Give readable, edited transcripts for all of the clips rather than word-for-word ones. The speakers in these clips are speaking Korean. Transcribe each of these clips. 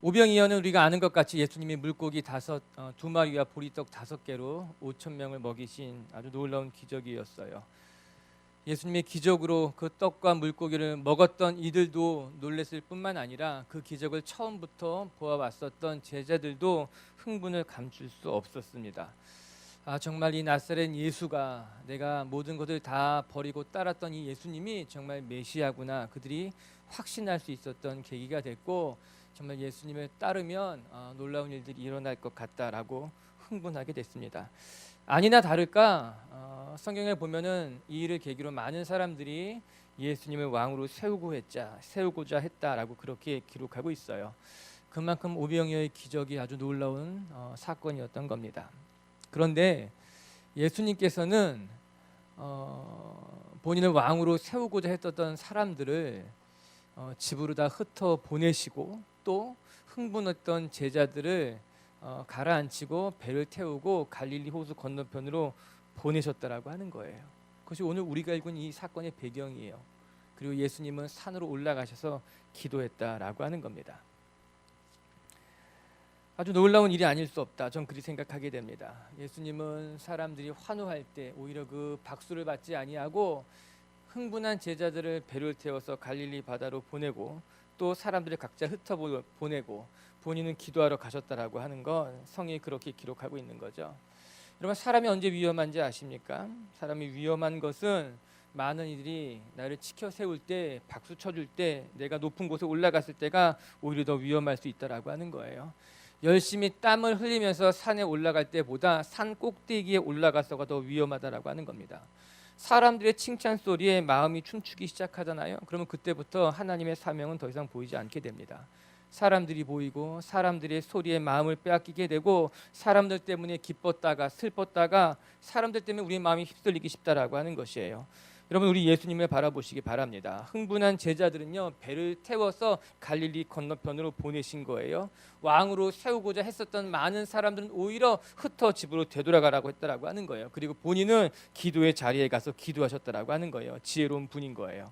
오병이어는 우리가 아는 것 같이 예수님이 물고기 2마리와 보리떡 5개로 5,000명을 먹이신 아주 놀라운 기적이었어요. 예수님의 기적으로 그 떡과 물고기를 먹었던 이들도 놀랐을 뿐만 아니라 그 기적을 처음부터 보아왔었던 제자들도 흥분을 감출 수 없었습니다. 정말 이 나사렛 예수가, 내가 모든 것을 다 버리고 따랐던 이 예수님이 정말 메시아구나, 그들이 확신할 수 있었던 계기가 됐고, 정말 예수님을 따르면 놀라운 일들이 일어날 것 같다라고 흥분하게 됐습니다. 아니나 다를까 성경에 보면은 이 일을 계기로 많은 사람들이 예수님을 왕으로 세우고자 했다라고 그렇게 기록하고 있어요. 그만큼 오병이어의 기적이 아주 놀라운 사건이었던 겁니다. 그런데 예수님께서는 본인을 왕으로 세우고자 했었던 사람들을 집으로 다 흩어 보내시고, 또 흥분했던 제자들을 가라앉히고 배를 태우고 갈릴리 호수 건너편으로 보내셨다라고 하는 거예요. 그것이 오늘 우리가 읽은 이 사건의 배경이에요. 그리고 예수님은 산으로 올라가셔서 기도했다라고 하는 겁니다. 아주 놀라운 일이 아닐 수 없다, 전 그렇게 생각하게 됩니다. 예수님은 사람들이 환호할 때 오히려 그 박수를 받지 아니하고 흥분한 제자들을 배를 태워서 갈릴리 바다로 보내고, 또 사람들을 각자 흩어 보내고 본인은 기도하러 가셨다라고 하는 건 성경이 그렇게 기록하고 있는 거죠. 여러분, 사람이 언제 위험한지 아십니까? 사람이 위험한 것은 많은 이들이 나를 지켜 세울 때, 박수 쳐줄 때, 내가 높은 곳에 올라갔을 때가 오히려 더 위험할 수 있다라고 하는 거예요. 열심히 땀을 흘리면서 산에 올라갈 때보다 산 꼭대기에 올라가서가 더 위험하다라고 하는 겁니다. 사람들의 칭찬 소리에 마음이 춤추기 시작하잖아요. 그러면 그때부터 하나님의 사명은 더 이상 보이지 않게 됩니다. 사람들이 보이고 사람들의 소리에 마음을 빼앗기게 되고, 사람들 때문에 기뻤다가 슬펐다가 사람들 때문에 우리의 마음이 휩쓸리기 쉽다라고 하는 것이에요. 여러분, 우리 예수님을 바라보시기 바랍니다. 흥분한 제자들은요, 배를 태워서 갈릴리 건너편으로 보내신 거예요. 왕으로 세우고자 했었던 많은 사람들은 오히려 흩어 집으로 되돌아가라고 했다라고 하는 거예요. 그리고 본인은 기도의 자리에 가서 기도하셨다라고 하는 거예요. 지혜로운 분인 거예요.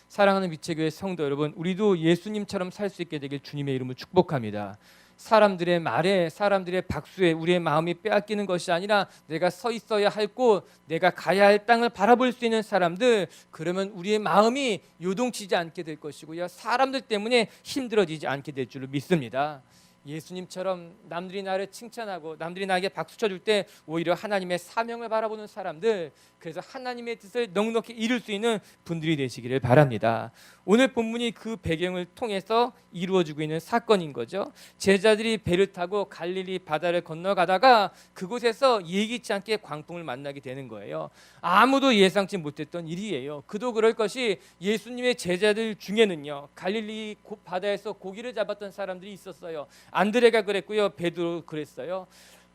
사랑하는 미체교회 성도 여러분, 우리도 예수님처럼 살 수 있게 되길 주님의 이름으로 축복합니다. 사람들의 말에, 사람들의 박수에 우리의 마음이 빼앗기는 것이 아니라 내가 서 있어야 할 곳, 내가 가야 할 땅을 바라볼 수 있는 사람들, 그러면 우리의 마음이 요동치지 않게 될 것이고요, 사람들 때문에 힘들어지지 않게 될 줄로 믿습니다. 예수님처럼 남들이 나를 칭찬하고 남들이 나에게 박수 쳐줄 때 오히려 하나님의 사명을 바라보는 사람들, 그래서 하나님의 뜻을 넉넉히 이룰 수 있는 분들이 되시기를 바랍니다. 오늘 본문이 그 배경을 통해서 이루어지고 있는 사건인 거죠. 제자들이 배를 타고 갈릴리 바다를 건너가다가 그곳에서 예기치 않게 광풍을 만나게 되는 거예요. 아무도 예상치 못했던 일이에요. 그도 그럴 것이, 예수님의 제자들 중에는요, 갈릴리 바다에서 고기를 잡았던 사람들이 있었어요. 안드레가 그랬고요, 베드로 그랬어요.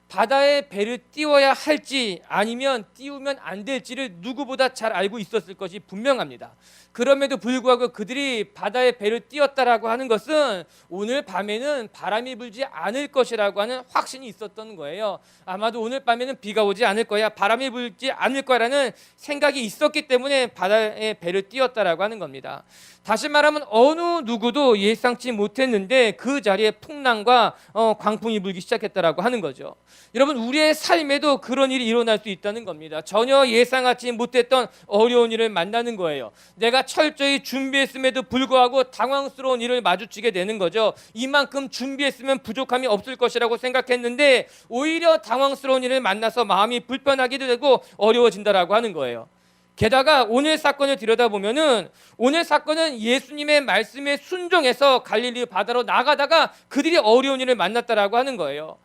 바다에 배를 띄워야 할지 아니면 띄우면 안 될지를 누구보다 잘 알고 있었을 것이 분명합니다. 그럼에도 불구하고 그들이 바다에 배를 띄웠다라고 하는 것은 오늘 밤에는 바람이 불지 않을 것이라고 하는 확신이 있었던 거예요. 아마도 오늘 밤에는 비가 오지 않을 거야, 바람이 불지 않을 거라는 생각이 있었기 때문에 바다에 배를 띄웠다라고 하는 겁니다. 다시 말하면 어느 누구도 예상치 못했는데 그 자리에 풍랑과 광풍이 불기 시작했다라고 하는 거죠. 여러분, 우리의 삶에도 그런 일이 일어날 수 있다는 겁니다. 전혀 예상하지 못했던 어려운 일을 만나는 거예요. 내가 철저히 준비했음에도 불구하고 당황스러운 일을 마주치게 되는 거죠. 이만큼 준비했으면 부족함이 없을 것이라고 생각했는데 오히려 당황스러운 일을 만나서 마음이 불편하기도 되고 어려워진다라고 하는 거예요. 게다가 오늘 사건을 들여다보면은, 오늘 사건은 예수님의 말씀에 순종해서 갈릴리 바다로 나가다가 그들이 어려운 일을 만났다라고 하는 거예요.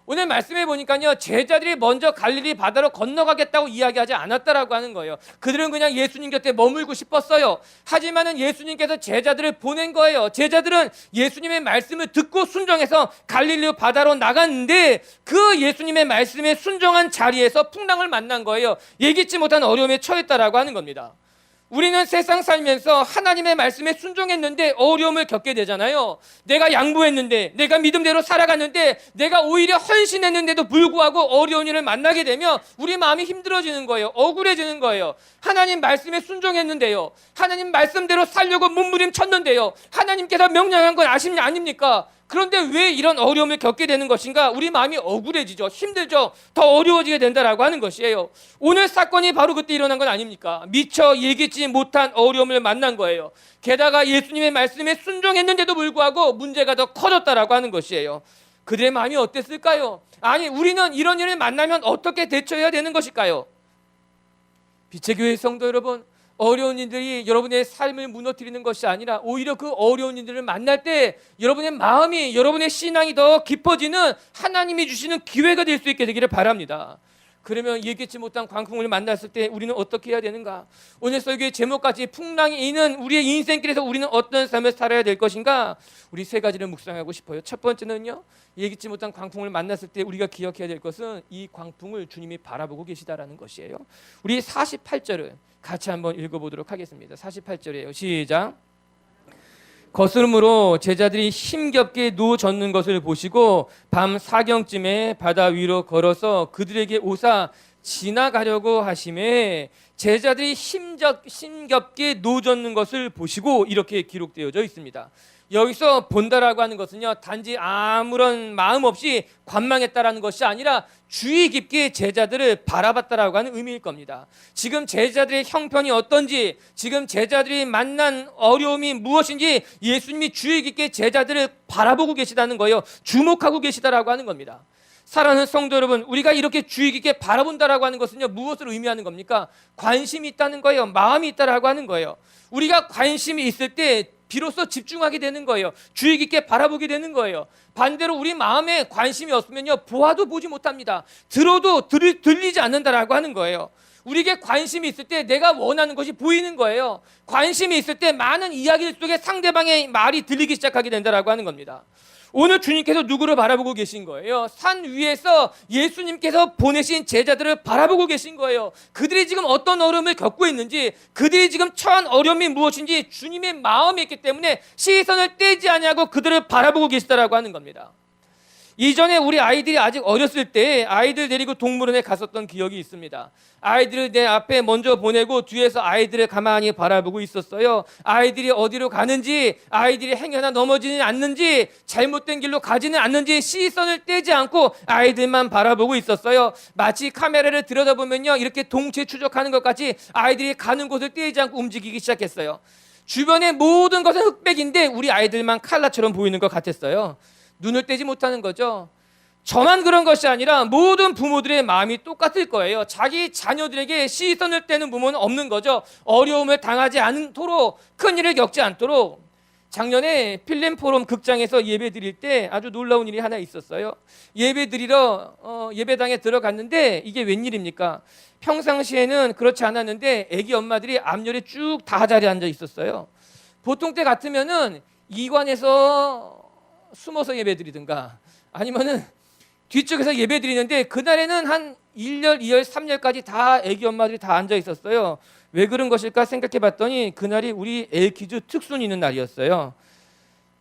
오늘 말씀해 보니까요, 제자들이 먼저 갈릴리 바다로 건너가겠다고 이야기하지 않았다라고 하는 거예요. 그들은 그냥 예수님 곁에 머물고 싶었어요. 하지만은 예수님께서 제자들을 보낸 거예요. 제자들은 예수님의 말씀을 듣고 순종해서 갈릴리 바다로 나갔는데, 그 예수님의 말씀에 순종한 자리에서 풍랑을 만난 거예요. 예기치 못한 어려움에 처했다라고 하는 겁니다. 우리는 세상 살면서 하나님의 말씀에 순종했는데 어려움을 겪게 되잖아요. 내가 양보했는데, 내가 믿음대로 살아갔는데, 내가 오히려 헌신했는데도 불구하고 어려운 일을 만나게 되면 우리 마음이 힘들어지는 거예요. 억울해지는 거예요. 하나님 말씀에 순종했는데요, 하나님 말씀대로 살려고 몸부림쳤는데요, 하나님께서 명령한 건 아닙니까? 그런데 왜 이런 어려움을 겪게 되는 것인가? 우리 마음이 억울해지죠. 힘들죠. 더 어려워지게 된다라고 하는 것이에요. 오늘 사건이 바로 그때 일어난 건 아닙니까? 미처 예기치 못한 어려움을 만난 거예요. 게다가 예수님의 말씀에 순종했는데도 불구하고 문제가 더 커졌다라고 하는 것이에요. 그들의 마음이 어땠을까요? 아니, 우리는 이런 일을 만나면 어떻게 대처해야 되는 것일까요? 빛의 교회 성도 여러분, 어려운 일들이 여러분의 삶을 무너뜨리는 것이 아니라 오히려 그 어려운 일들을 만날 때 여러분의 마음이, 여러분의 신앙이 더 깊어지는 하나님이 주시는 기회가 될 수 있게 되기를 바랍니다. 그러면 예기치 못한 광풍을 만났을 때 우리는 어떻게 해야 되는가? 오늘 설교의 제목까지 풍랑이 있는 우리의 인생길에서 우리는 어떤 삶을 살아야 될 것인가? 우리 세 가지를 묵상하고 싶어요. 첫 번째는요, 예기치 못한 광풍을 만났을 때 우리가 기억해야 될 것은 이 광풍을 주님이 바라보고 계시다라는 것이에요. 우리 48절을 같이 한번 읽어보도록 하겠습니다. 48절이에요. 시작. 거스름으로 제자들이 힘겹게 누워젖는 것을 보시고 밤 사경쯤에 바다 위로 걸어서 그들에게 오사 지나가려고 하심에 제자들이 힘겹게 누워젖는 것을 보시고, 이렇게 기록되어져 있습니다. 여기서 본다라고 하는 것은요, 단지 아무런 마음 없이 관망했다라는 것이 아니라 주의 깊게 제자들을 바라봤다라고 하는 의미일 겁니다. 지금 제자들의 형편이 어떤지, 지금 제자들이 만난 어려움이 무엇인지 예수님이 주의 깊게 제자들을 바라보고 계시다는 거예요. 주목하고 계시다라고 하는 겁니다. 사랑하는 성도 여러분, 우리가 이렇게 주의 깊게 바라본다라고 하는 것은요, 무엇을 의미하는 겁니까? 관심이 있다는 거예요. 마음이 있다라고 하는 거예요. 우리가 관심이 있을 때 비로소 집중하게 되는 거예요. 주의 깊게 바라보게 되는 거예요. 반대로 우리 마음에 관심이 없으면요, 보아도 보지 못합니다. 들어도 들리지 않는다라고 하는 거예요. 우리에게 관심이 있을 때 내가 원하는 것이 보이는 거예요. 관심이 있을 때 많은 이야기들 속에 상대방의 말이 들리기 시작하게 된다라고 하는 겁니다. 오늘 주님께서 누구를 바라보고 계신 거예요? 산 위에서 예수님께서 보내신 제자들을 바라보고 계신 거예요. 그들이 지금 어떤 어려움을 겪고 있는지, 그들이 지금 처한 어려움이 무엇인지 주님의 마음이 있기 때문에 시선을 떼지 아니하고 그들을 바라보고 계시다라고 하는 겁니다. 이전에 우리 아이들이 아직 어렸을 때 아이들 데리고 동물원에 갔었던 기억이 있습니다. 아이들을 내 앞에 먼저 보내고 뒤에서 아이들을 가만히 바라보고 있었어요. 아이들이 어디로 가는지, 아이들이 행여나 넘어지는 않는지, 잘못된 길로 가지는 않는지 시선을 떼지 않고 아이들만 바라보고 있었어요. 마치 카메라를 들여다보면요, 이렇게 동체 추적하는 것 같이 아이들이 가는 곳을 떼지 않고 움직이기 시작했어요. 주변의 모든 것은 흑백인데 우리 아이들만 칼라처럼 보이는 것 같았어요. 눈을 떼지 못하는 거죠. 저만 그런 것이 아니라 모든 부모들의 마음이 똑같을 거예요. 자기 자녀들에게 시선을 떼는 부모는 없는 거죠. 어려움을 당하지 않도록, 큰일을 겪지 않도록. 작년에 필름포럼 극장에서 예배 드릴 때 아주 놀라운 일이 하나 있었어요. 예배 드리러 예배당에 들어갔는데 이게 웬일입니까? 평상시에는 그렇지 않았는데 애기 엄마들이 앞열에 쭉 다 자리에 앉아 있었어요. 보통 때 같으면은 이관에서 숨어서 예배 드리든가 아니면은 뒤쪽에서 예배 드리는데, 그날에는 한 1열, 2열, 3열까지 다 애기 엄마들이 다 앉아 있었어요. 왜 그런 것일까 생각해 봤더니 그날이 우리 엘키즈 특순 있는 날이었어요.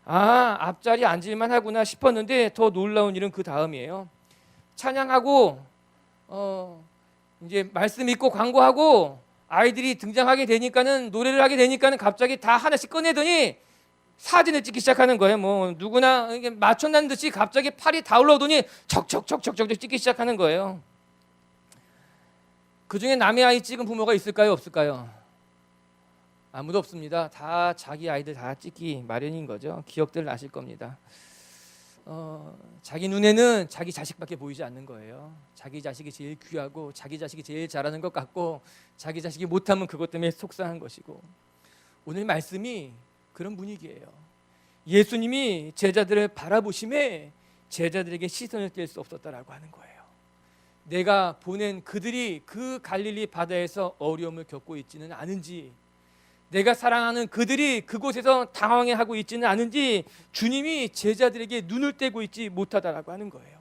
아, 앞자리 앉을만 하구나 싶었는데 더 놀라운 일은 그 다음이에요. 찬양하고 이제 말씀 읽고 광고하고 아이들이 등장하게 되니까는, 노래를 하게 되니까는 갑자기 다 하나씩 꺼내더니 사진을 찍기 시작하는 거예요. 뭐 누구나 맞춰난 듯이 갑자기 팔이 다 올라오더니 척척척척척 찍기 시작하는 거예요. 그중에 남의 아이 찍은 부모가 있을까요, 없을까요? 아무도 없습니다. 다 자기 아이들 다 찍기 마련인 거죠. 기억들 나실 겁니다. 자기 눈에는 자기 자식밖에 보이지 않는 거예요. 자기 자식이 제일 귀하고 자기 자식이 제일 잘하는 것 같고 자기 자식이 못하면 그것 때문에 속상한 것이고, 오늘 말씀이 그런 분위기예요. 예수님이 제자들을 바라보심에 제자들에게 시선을 뗄 수 없었다라고 하는 거예요. 내가 보낸 그들이 그 갈릴리 바다에서 어려움을 겪고 있지는 않은지, 내가 사랑하는 그들이 그곳에서 당황해하고 있지는 않은지 주님이 제자들에게 눈을 떼고 있지 못하다라고 하는 거예요.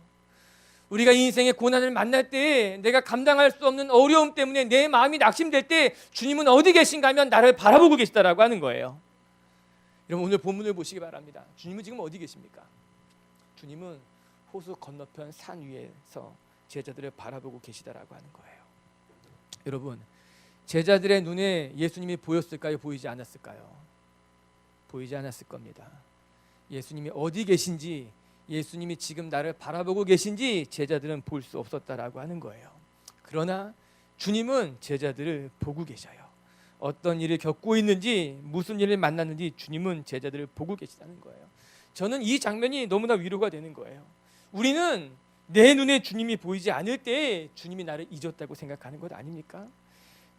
우리가 인생의 고난을 만날 때, 내가 감당할 수 없는 어려움 때문에 내 마음이 낙심될 때 주님은 어디 계신가 하면 나를 바라보고 계시다라고 하는 거예요. 여러분, 오늘 본문을 보시기 바랍니다. 주님은 지금 어디 계십니까? 주님은 호수 건너편 산 위에서 제자들을 바라보고 계시다라고 하는 거예요. 여러분, 제자들의 눈에 예수님이 보였을까요? 보이지 않았을까요? 보이지 않았을 겁니다. 예수님이 어디 계신지, 예수님이 지금 나를 바라보고 계신지 제자들은 볼 수 없었다라고 하는 거예요. 그러나 주님은 제자들을 보고 계셔요. 어떤 일을 겪고 있는지, 무슨 일을 만났는지 주님은 제자들을 보고 계시다는 거예요. 저는 이 장면이 너무나 위로가 되는 거예요. 우리는 내 눈에 주님이 보이지 않을 때 주님이 나를 잊었다고 생각하는 것 아닙니까?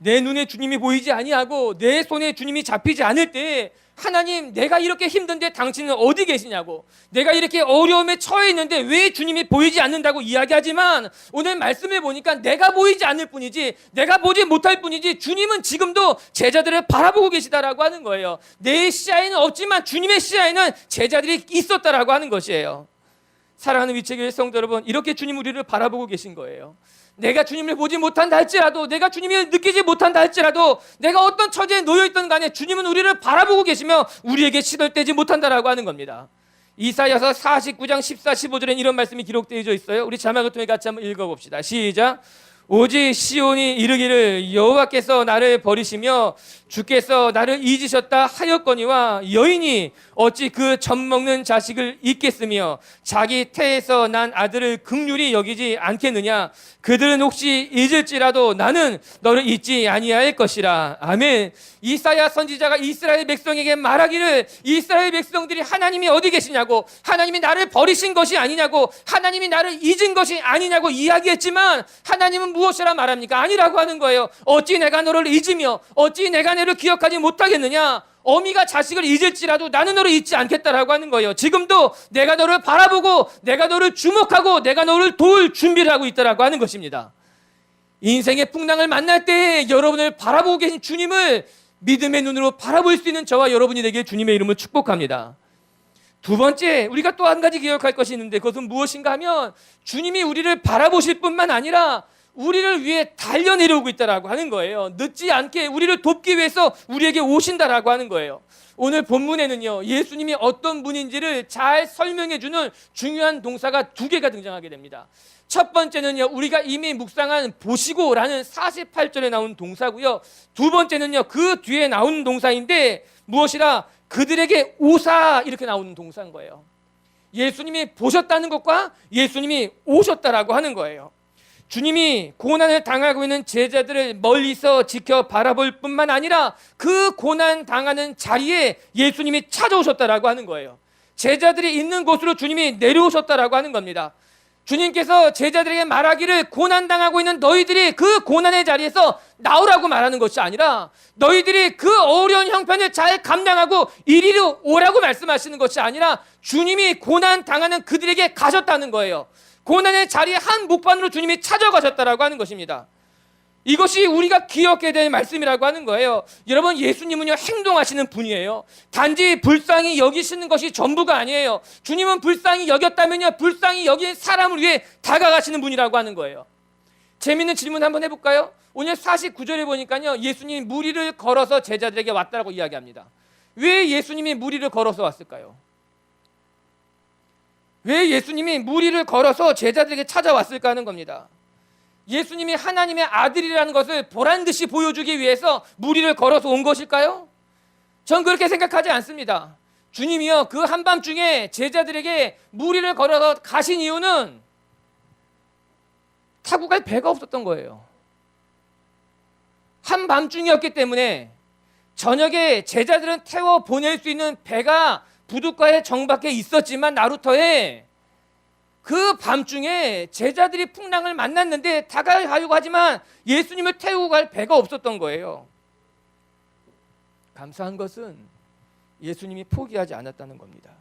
내 눈에 주님이 보이지 아니하고 내 손에 주님이 잡히지 않을 때, 하나님, 내가 이렇게 힘든데 당신은 어디 계시냐고, 내가 이렇게 어려움에 처해 있는데 왜 주님이 보이지 않는다고 이야기하지만, 오늘 말씀을 보니까 내가 보이지 않을 뿐이지, 내가 보지 못할 뿐이지 주님은 지금도 제자들을 바라보고 계시다라고 하는 거예요. 내 시야에는 없지만 주님의 시야에는 제자들이 있었다라고 하는 것이에요. 사랑하는 위체교회 성도 여러분, 이렇게 주님 우리를 바라보고 계신 거예요. 내가 주님을 보지 못한다 할지라도, 내가 주님을 느끼지 못한다 할지라도, 내가 어떤 처지에 놓여있던 간에 주님은 우리를 바라보고 계시며 우리에게 시들대지 못한다라고 하는 겁니다. 이사야서 49장 14, 15절엔 이런 말씀이 기록되어 있어요. 우리 자막을 통해 같이 한번 읽어봅시다. 시작. 오직 시온이 이르기를 여호와께서 나를 버리시며 주께서 나를 잊으셨다 하였거니와, 여인이 어찌 그 젖먹는 자식을 잊겠으며 자기 태에서 난 아들을 긍휼히 여기지 않겠느냐. 그들은 혹시 잊을지라도 나는 너를 잊지 아니할 것이라. 아멘. 이사야 선지자가 이스라엘 백성에게 말하기를, 이스라엘 백성들이 하나님이 어디 계시냐고, 하나님이 나를 버리신 것이 아니냐고, 하나님이 나를 잊은 것이 아니냐고 이야기했지만, 하나님은 무엇이라 말합니까? 아니라고 하는 거예요. 어찌 내가 너를 잊으며 어찌 내가 너를 기억하지 못하겠느냐. 어미가 자식을 잊을지라도 나는 너를 잊지 않겠다라고 하는 거예요. 지금도 내가 너를 바라보고 내가 너를 주목하고 내가 너를 도울 준비를 하고 있다라고 하는 것입니다. 인생의 풍랑을 만날 때 여러분을 바라보고 계신 주님을 믿음의 눈으로 바라볼 수 있는 저와 여러분이 되길 주님의 이름으로 축복합니다. 두 번째, 우리가 또 한 가지 기억할 것이 있는데, 그것은 무엇인가 하면 주님이 우리를 바라보실 뿐만 아니라 우리를 위해 달려내려오고 있다라고 하는 거예요. 늦지 않게 우리를 돕기 위해서 우리에게 오신다라고 하는 거예요. 오늘 본문에는요, 예수님이 어떤 분인지를 잘 설명해주는 중요한 동사가 두 개가 등장하게 됩니다. 첫 번째는요, 우리가 이미 묵상한 보시고라는 48절에 나온 동사고요. 두 번째는요, 그 뒤에 나오는 동사인데 무엇이라, 그들에게 오사, 이렇게 나오는 동사인 거예요. 예수님이 보셨다는 것과 예수님이 오셨다라고 하는 거예요. 주님이 고난을 당하고 있는 제자들을 멀리서 지켜 바라볼 뿐만 아니라 그 고난 당하는 자리에 예수님이 찾아오셨다라고 하는 거예요. 제자들이 있는 곳으로 주님이 내려오셨다라고 하는 겁니다. 주님께서 제자들에게 말하기를, 고난 당하고 있는 너희들이 그 고난의 자리에서 나오라고 말하는 것이 아니라, 너희들이 그 어려운 형편을 잘 감당하고 이리로 오라고 말씀하시는 것이 아니라, 주님이 고난 당하는 그들에게 가셨다는 거예요. 고난의 자리에 한 목판으로 주님이 찾아가셨다라고 하는 것입니다. 이것이 우리가 기억해야 될 말씀이라고 하는 거예요. 여러분, 예수님은요, 행동하시는 분이에요. 단지 불쌍히 여기시는 것이 전부가 아니에요. 주님은 불쌍히 여겼다면요, 불쌍히 여긴 사람을 위해 다가가시는 분이라고 하는 거예요. 재밌는 질문 한번 해볼까요? 오늘 49절에 보니까요, 예수님이 무리를 걸어서 제자들에게 왔다라고 이야기합니다. 왜 예수님이 무리를 걸어서 왔을까요? 왜 예수님이 무리를 걸어서 제자들에게 찾아왔을까 하는 겁니다. 예수님이 하나님의 아들이라는 것을 보란듯이 보여주기 위해서 무리를 걸어서 온 것일까요? 전 그렇게 생각하지 않습니다. 주님이요, 그 한밤중에 제자들에게 무리를 걸어서 가신 이유는 타고 갈 배가 없었던 거예요. 한밤중이었기 때문에 저녁에 제자들은 태워 보낼 수 있는 배가 부둣가의 정밖에 있었지만, 나루터에 그 밤중에 제자들이 풍랑을 만났는데 다가가려고 하지만 예수님을 태우고 갈 배가 없었던 거예요. 감사한 것은 예수님이 포기하지 않았다는 겁니다.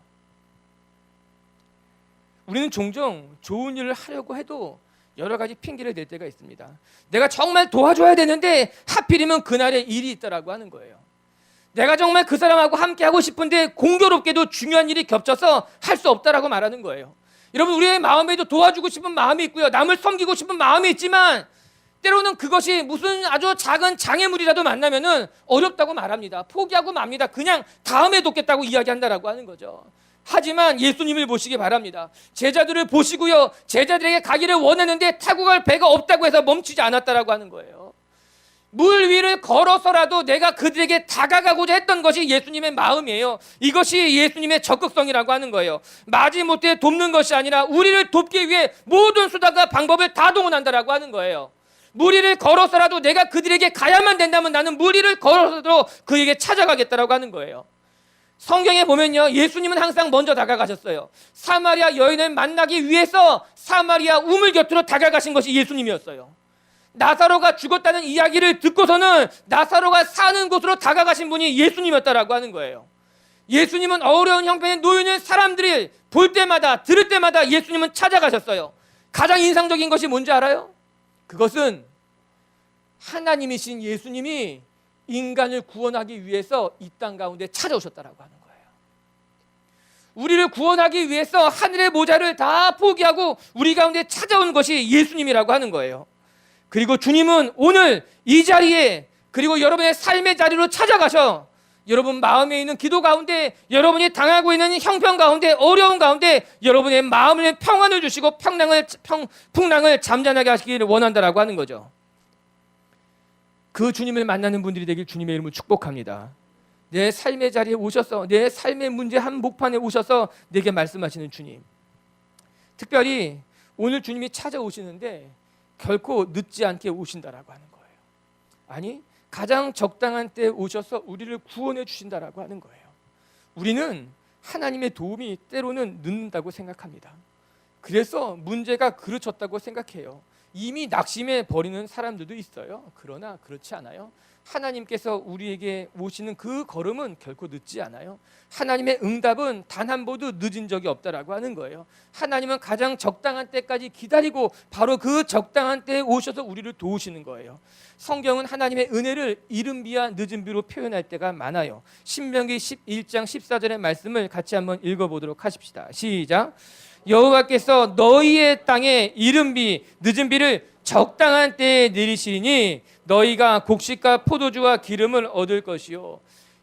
우리는 종종 좋은 일을 하려고 해도 여러 가지 핑계를 댈 때가 있습니다. 내가 정말 도와줘야 되는데 하필이면 그날에 일이 있다라고 하는 거예요. 내가 정말 그 사람하고 함께 하고 싶은데 공교롭게도 중요한 일이 겹쳐서 할 수 없다라고 말하는 거예요. 여러분, 우리의 마음에도 도와주고 싶은 마음이 있고요, 남을 섬기고 싶은 마음이 있지만 때로는 그것이 무슨 아주 작은 장애물이라도 만나면은 어렵다고 말합니다. 포기하고 맙니다. 그냥 다음에 돕겠다고 이야기한다라고 하는 거죠. 하지만 예수님을 보시기 바랍니다. 제자들을 보시고요, 제자들에게 가기를 원했는데 타고 갈 배가 없다고 해서 멈추지 않았다라고 하는 거예요. 물 위를 걸어서라도 내가 그들에게 다가가고자 했던 것이 예수님의 마음이에요. 이것이 예수님의 적극성이라고 하는 거예요. 마지못해 돕는 것이 아니라 우리를 돕기 위해 모든 수단과 방법을 다 동원한다라고 하는 거예요. 무리를 걸어서라도 내가 그들에게 가야만 된다면 나는 무리를 걸어서도 그에게 찾아가겠다라고 하는 거예요. 성경에 보면요, 예수님은 항상 먼저 다가가셨어요. 사마리아 여인을 만나기 위해서 사마리아 우물 곁으로 다가가신 것이 예수님이었어요. 나사로가 죽었다는 이야기를 듣고서는 나사로가 사는 곳으로 다가가신 분이 예수님이었다라고 하는 거예요. 예수님은 어려운 형편에 놓여 있는 사람들이 볼 때마다 들을 때마다 예수님은 찾아가셨어요. 가장 인상적인 것이 뭔지 알아요? 그것은 하나님이신 예수님이 인간을 구원하기 위해서 이 땅 가운데 찾아오셨다라고 하는 거예요. 우리를 구원하기 위해서 하늘의 모자를 다 포기하고 우리 가운데 찾아온 것이 예수님이라고 하는 거예요. 그리고 주님은 오늘 이 자리에, 그리고 여러분의 삶의 자리로 찾아가셔 여러분 마음에 있는 기도 가운데, 여러분이 당하고 있는 형편 가운데, 어려운 가운데 여러분의 마음에 평안을 주시고 풍랑을 잠잠하게 하시기를 원한다라고 하는 거죠. 그 주님을 만나는 분들이 되길 주님의 이름으로 축복합니다. 내 삶의 자리에 오셔서, 내 삶의 문제 한복판에 오셔서 내게 말씀하시는 주님, 특별히 오늘 주님이 찾아오시는데 결코 늦지 않게 오신다라고 하는 거예요. 아니, 가장 적당한 때에 오셔서 우리를 구원해 주신다라고 하는 거예요. 우리는 하나님의 도움이 때로는 늦는다고 생각합니다. 그래서 문제가 그르쳤다고 생각해요. 이미 낙심해 버리는 사람들도 있어요. 그러나 그렇지 않아요. 하나님께서 우리에게 오시는 그 걸음은 결코 늦지 않아요. 하나님의 응답은 단 한 번도 늦은 적이 없다라고 하는 거예요. 하나님은 가장 적당한 때까지 기다리고 바로 그 적당한 때에 오셔서 우리를 도우시는 거예요. 성경은 하나님의 은혜를 이른 비와 늦은 비로 표현할 때가 많아요. 신명기 11장 14절의 말씀을 같이 한번 읽어보도록 하십시다. 시작. 여호와께서 너희의 땅에 이른 비 늦은 비를 적당한 때에 내리시니 너희가 곡식과 포도주와 기름을 얻을 것이요.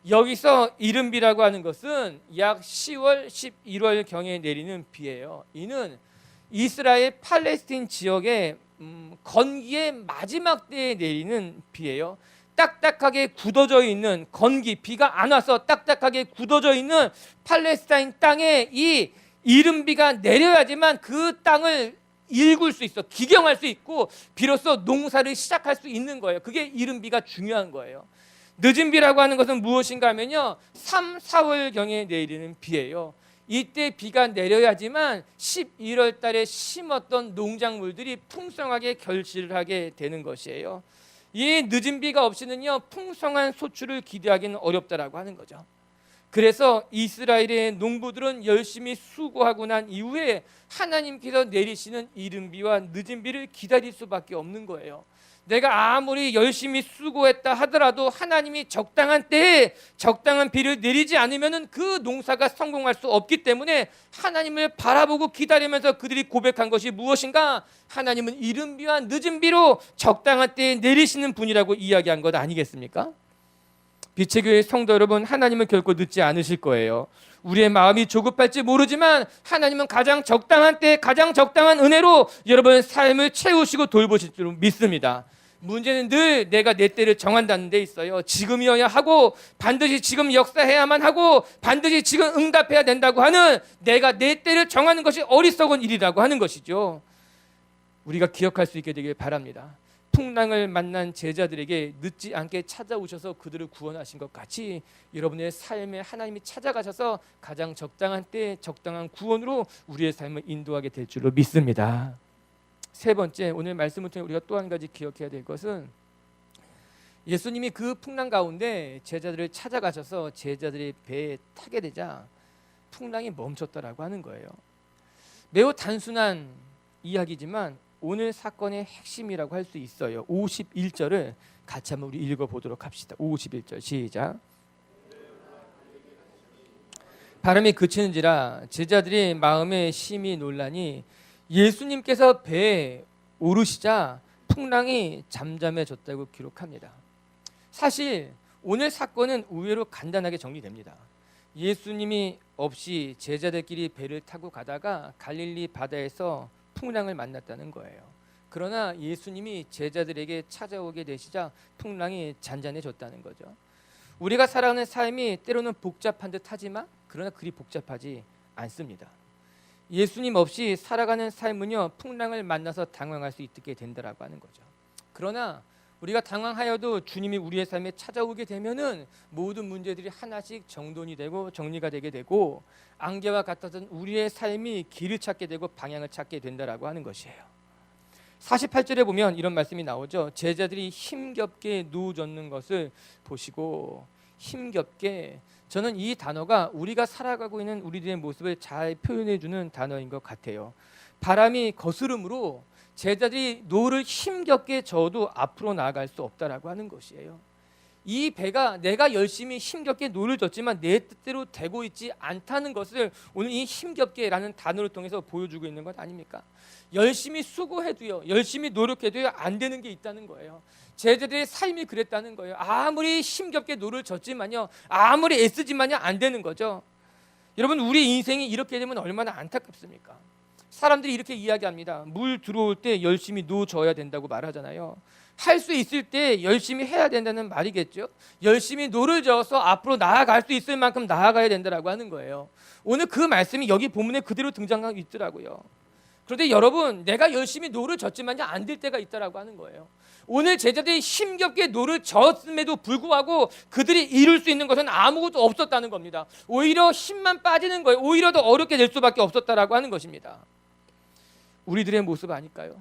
여기서 이른 비라고 하는 것은 약 10월, 11월 경에 내리는 비예요. 이는 이스라엘 팔레스틴 지역의 건기의 마지막 때에 내리는 비예요. 딱딱하게 굳어져 있는 건기, 비가 안 와서 딱딱하게 굳어져 있는 팔레스타인 땅에 이 이른 비가 내려야지만 그 땅을 일굴 수 있어, 기경할 수 있고 비로소 농사를 시작할 수 있는 거예요. 그게 이른 비가 중요한 거예요. 늦은 비라고 하는 것은 무엇인가 하면요, 3, 4월경에 내리는 비예요. 이때 비가 내려야지만 11월 달에 심었던 농작물들이 풍성하게 결실을 하게 되는 것이에요. 이 늦은 비가 없이는요, 풍성한 소출을 기대하기는 어렵다라고 하는 거죠. 그래서 이스라엘의 농부들은 열심히 수고하고 난 이후에 하나님께서 내리시는 이른 비와 늦은 비를 기다릴 수밖에 없는 거예요. 내가 아무리 열심히 수고했다 하더라도 하나님이 적당한 때에 적당한 비를 내리지 않으면 그 농사가 성공할 수 없기 때문에 하나님을 바라보고 기다리면서 그들이 고백한 것이 무엇인가? 하나님은 이른 비와 늦은 비로 적당한 때에 내리시는 분이라고 이야기한 것 아니겠습니까? 빛의 교회 성도 여러분, 하나님은 결코 늦지 않으실 거예요. 우리의 마음이 조급할지 모르지만 하나님은 가장 적당한 때 가장 적당한 은혜로 여러분의 삶을 채우시고 돌보실 줄 믿습니다. 문제는 늘 내가 내 때를 정한다는 데 있어요. 지금이어야 하고 반드시 지금 역사해야만 하고 반드시 지금 응답해야 된다고 하는, 내가 내 때를 정하는 것이 어리석은 일이라고 하는 것이죠. 우리가 기억할 수 있게 되길 바랍니다. 풍랑을 만난 제자들에게 늦지 않게 찾아오셔서 그들을 구원하신 것 같이 여러분의 삶에 하나님이 찾아가셔서 가장 적당한 때 적당한 구원으로 우리의 삶을 인도하게 될 줄로 믿습니다. 세 번째, 오늘 말씀을 통해 우리가 또 한 가지 기억해야 될 것은 예수님이 그 풍랑 가운데 제자들을 찾아가셔서 제자들이 배에 타게 되자 풍랑이 멈췄다라고 하는 거예요. 매우 단순한 이야기지만 오늘 사건의 핵심이라고 할 수 있어요. 51절을 같이 한번 우리 읽어보도록 합시다. 51절 시작. 바람이 그치는지라 제자들이 마음에 심히 놀라니 예수님께서 배에 오르시자 풍랑이 잠잠해졌다고 기록합니다. 사실 오늘 사건은 의외로 간단하게 정리됩니다. 예수님이 없이 제자들끼리 배를 타고 가다가 갈릴리 바다에서 풍랑을 만났다는 거예요. 그러나 예수님이 제자들에게 찾아오게 되시자 풍랑이 잔잔해졌다는 거죠. 우리가 살아가는 삶이 때로는 복잡한 듯 하지만 그러나 그리 복잡하지 않습니다. 예수님 없이 살아가는 삶은요, 풍랑을 만나서 당황할 수 있게 된다라고 하는 거죠. 그러나 우리가 당황하여도 주님이 우리의 삶에 찾아오게 되면은 모든 문제들이 하나씩 정돈이 되고 정리가 되게 되고 안개와 같았던 우리의 삶이 길을 찾게 되고 방향을 찾게 된다라고 하는 것이에요. 48절에 보면 이런 말씀이 나오죠. 제자들이 힘겹게 누워졌는 것을 보시고, 힘겹게, 저는 이 단어가 우리가 살아가고 있는 우리들의 모습을 잘 표현해 주는 단어인 것 같아요. 바람이 거스름으로 제자들이 노를 힘겹게 저어도 앞으로 나아갈 수 없다라고 하는 것이에요. 이 배가 내가 열심히 힘겹게 노를 졌지만 내 뜻대로 되고 있지 않다는 것을 오늘 이 힘겹게라는 단어를 통해서 보여주고 있는 것 아닙니까? 열심히 수고해도요, 열심히 노력해도요, 안 되는 게 있다는 거예요. 제자들의 삶이 그랬다는 거예요. 아무리 힘겹게 노를 졌지만요, 아무리 애쓰지만요, 안 되는 거죠. 여러분, 우리 인생이 이렇게 되면 얼마나 안타깝습니까? 사람들이 이렇게 이야기합니다. 물 들어올 때 열심히 노져야 된다고 말하잖아요. 할 수 있을 때 열심히 해야 된다는 말이겠죠. 열심히 노를 저어서 앞으로 나아갈 수 있을 만큼 나아가야 된다라고 하는 거예요. 오늘 그 말씀이 여기 본문에 그대로 등장하고 있더라고요. 그런데 여러분, 내가 열심히 노를 졌지만요, 안 될 때가 있다라고 하는 거예요. 오늘 제자들이 힘겹게 노를 졌음에도 불구하고 그들이 이룰 수 있는 것은 아무것도 없었다는 겁니다. 오히려 힘만 빠지는 거예요. 오히려 더 어렵게 될 수밖에 없었다라고 하는 것입니다. 우리들의 모습 아닐까요?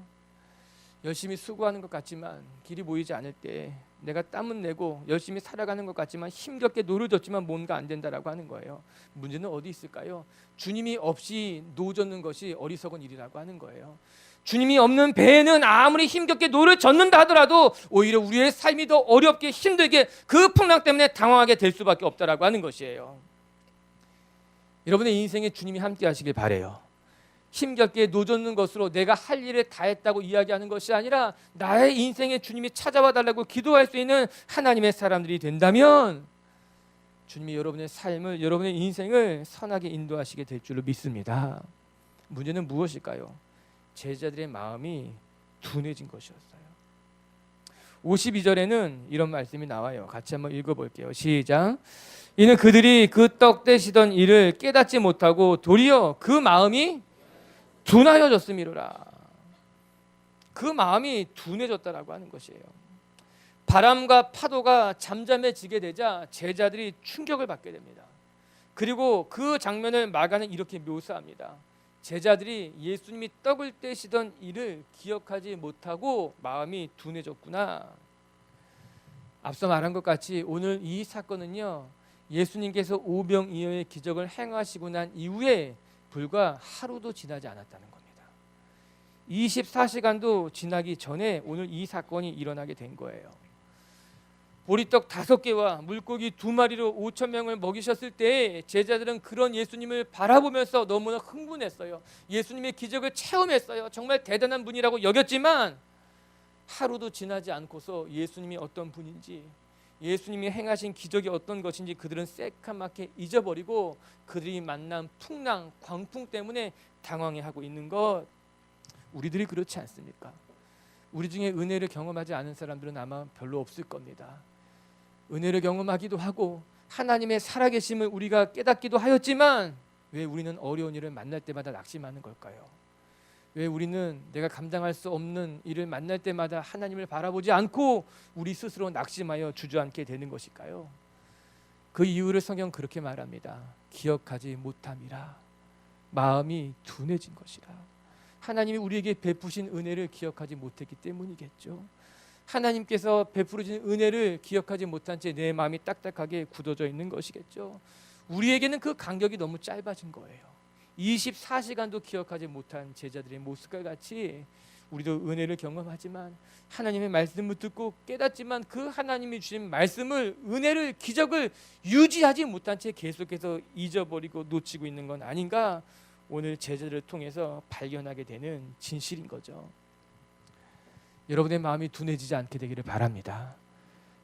열심히 수고하는 것 같지만 길이 보이지 않을 때 내가 땀은 내고 열심히 살아가는 것 같지만 힘겹게 노를 졌지만 뭔가 안 된다라고 하는 거예요. 문제는 어디 있을까요? 주님이 없이 노젓는 것이 어리석은 일이라고 하는 거예요. 주님이 없는 배에는 아무리 힘겹게 노를 젓는다 하더라도 오히려 우리의 삶이 더 어렵게 힘들게 그 풍랑 때문에 당황하게 될 수밖에 없다라고 하는 것이에요. 여러분의 인생에 주님이 함께 하시길 바라요. 힘겹게 노젓는 것으로 내가 할 일을 다 했다고 이야기하는 것이 아니라 나의 인생에 주님이 찾아와 달라고 기도할 수 있는 하나님의 사람들이 된다면 주님이 여러분의 삶을, 여러분의 인생을 선하게 인도하시게 될 줄로 믿습니다. 문제는 무엇일까요? 제자들의 마음이 둔해진 것이었어요. 52절에는 이런 말씀이 나와요. 같이 한번 읽어볼게요. 시작. 이는 그들이 그 떡 떼시던 일을 깨닫지 못하고 도리어 그 마음이 둔하여졌음이로라. 그 마음이 둔해졌다라고 하는 것이에요. 바람과 파도가 잠잠해지게 되자 제자들이 충격을 받게 됩니다. 그리고 그 장면을 마가는 이렇게 묘사합니다. 제자들이 예수님이 떡을 떼시던 일을 기억하지 못하고 마음이 둔해졌구나. 앞서 말한 것 같이 오늘 이 사건은요, 예수님께서 오병이어의 기적을 행하시고 난 이후에 불과 하루도 지나지 않았다는 겁니다. 24시간도 지나기 전에 오늘 이 사건이 일어나게 된 거예요. 보리떡 5개와 물고기 2마리로 5,000명을 먹이셨을 때 제자들은 그런 예수님을 바라보면서 너무나 흥분했어요. 예수님의 기적을 체험했어요. 정말 대단한 분이라고 여겼지만 하루도 지나지 않고서 예수님이 어떤 분인지, 예수님이 행하신 기적이 어떤 것인지 그들은 새카맣게 잊어버리고 그들이 만난 풍랑, 광풍 때문에 당황해하고 있는 것. 우리들이 그렇지 않습니까? 우리 중에 은혜를 경험하지 않은 사람들은 아마 별로 없을 겁니다. 은혜를 경험하기도 하고 하나님의 살아계심을 우리가 깨닫기도 하였지만 왜 우리는 어려운 일을 만날 때마다 낙심하는 걸까요? 왜 우리는 내가 감당할 수 없는 일을 만날 때마다 하나님을 바라보지 않고 우리 스스로 낙심하여 주저앉게 되는 것일까요? 그 이유를 성경 그렇게 말합니다. 기억하지 못함이라. 마음이 둔해진 것이라. 하나님이 우리에게 베푸신 은혜를 기억하지 못했기 때문이겠죠. 하나님께서 베푸신 은혜를 기억하지 못한 채 내 마음이 딱딱하게 굳어져 있는 것이겠죠. 우리에게는 그 간격이 너무 짧아진 거예요. 24시간도 기억하지 못한 제자들의 모습과 같이 우리도 은혜를 경험하지만 하나님의 말씀을 듣고 깨닫지만 그 하나님이 주신 말씀을, 은혜를, 기적을 유지하지 못한 채 계속해서 잊어버리고 놓치고 있는 건 아닌가, 오늘 제자들을 통해서 발견하게 되는 진실인 거죠. 여러분의 마음이 둔해지지 않게 되기를 바랍니다.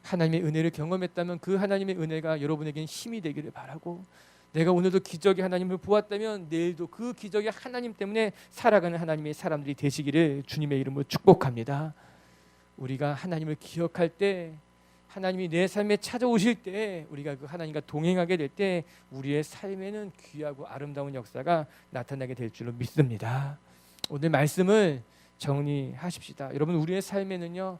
하나님의 은혜를 경험했다면 그 하나님의 은혜가 여러분에게는 힘이 되기를 바라고, 내가 오늘도 기적의 하나님을 보았다면 내일도 그 기적의 하나님 때문에 살아가는 하나님의 사람들이 되시기를 주님의 이름으로 축복합니다. 우리가 하나님을 기억할 때, 하나님이 내 삶에 찾아오실 때, 우리가 그 하나님과 동행하게 될 때 우리의 삶에는 귀하고 아름다운 역사가 나타나게 될 줄로 믿습니다. 오늘 말씀을 정리하십시다. 여러분, 우리의 삶에는요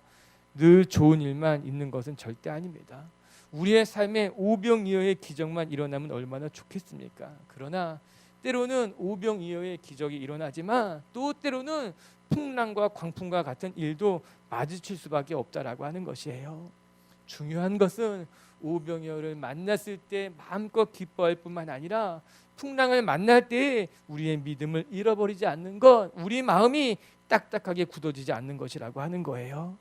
늘 좋은 일만 있는 것은 절대 아닙니다. 우리의 삶에 오병이어의 기적만 일어나면 얼마나 좋겠습니까? 그러나 때로는 오병이어의 기적이 일어나지만 또 때로는 풍랑과 광풍과 같은 일도 마주칠 수밖에 없다라고 하는 것이에요. 중요한 것은 오병이어를 만났을 때 마음껏 기뻐할 뿐만 아니라 풍랑을 만날 때 우리의 믿음을 잃어버리지 않는 것, 우리 마음이 딱딱하게 굳어지지 않는 것이라고 하는 거예요.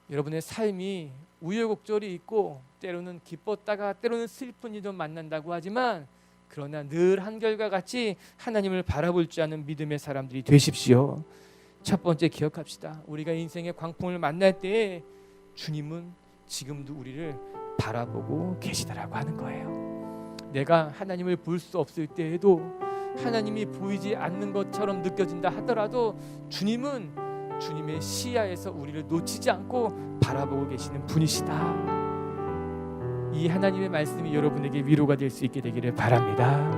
여러분의 삶이 우여곡절이 있고 때로는 기뻤다가 때로는 슬픈 일도 만난다고 하지만, 그러나 늘 한결과 같이 하나님을 바라볼 줄 아는 믿음의 사람들이 되십시오. 첫 번째 기억합시다. 우리가 인생의 광풍을 만날 때 주님은 지금도 우리를 바라보고 계시다라고 하는 거예요. 내가 하나님을 볼 수 없을 때에도, 하나님이 보이지 않는 것처럼 느껴진다 하더라도 주님은 주님의 시야에서 우리를 놓치지 않고 바라보고 계시는 분이시다. 이 하나님의 말씀이 여러분에게 위로가 될 수 있게 되기를 바랍니다.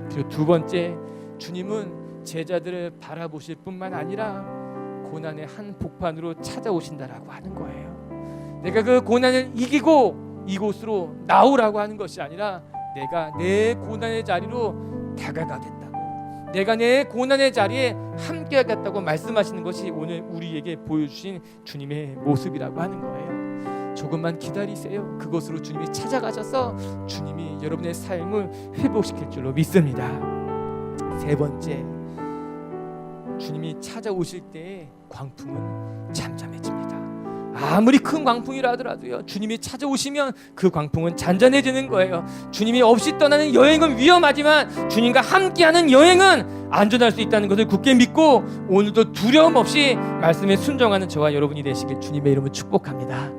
그리고 두 번째, 주님은 제자들을 바라보실 뿐만 아니라 고난의 한 복판으로 찾아오신다라고 하는 거예요. 내가 그 고난을 이기고 이곳으로 나오라고 하는 것이 아니라 내가 내 고난의 자리로 다가가겠다고, 내가 내 고난의 자리에 함께하겠다고 말씀하시는 것이 오늘 우리에게 보여주신 주님의 모습이라고 하는 거예요. 조금만 기다리세요. 그곳으로 주님이 찾아가셔서 주님이 여러분의 삶을 회복시킬 줄로 믿습니다. 세 번째, 주님이 찾아오실 때 광풍은 잠잠해집니다. 아무리 큰 광풍이라 하더라도요, 주님이 찾아오시면 그 광풍은 잔잔해지는 거예요. 주님이 없이 떠나는 여행은 위험하지만 주님과 함께하는 여행은 안전할 수 있다는 것을 굳게 믿고 오늘도 두려움 없이 말씀에 순종하는 저와 여러분이 되시길 주님의 이름으로 축복합니다.